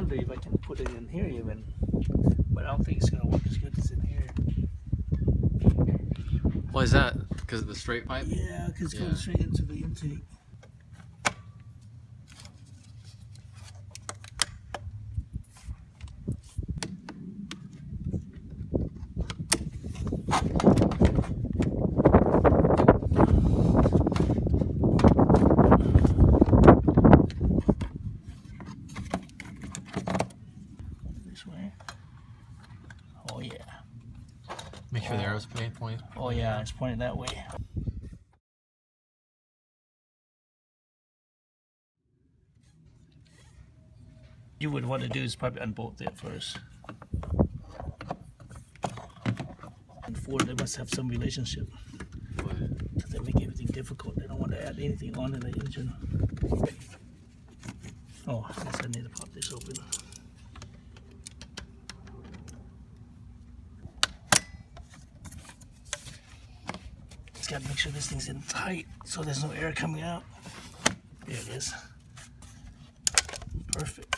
wonder if I can put it in here even, but I don't think it's gonna work as good as in here. Why is that? Because of the straight pipe? Yeah, because it's going straight into the intake. This way. Oh yeah. Make sure the arrow's pointing. Oh yeah, it's pointed that way. You would want to do is probably unbolt that first. And Ford, they must have some relationship. Because they make everything difficult. They don't want to add anything on in the engine. Oh, I guess I need to pop this open. Just gotta make sure this thing's in tight so there's no air coming out. There it is. Perfect.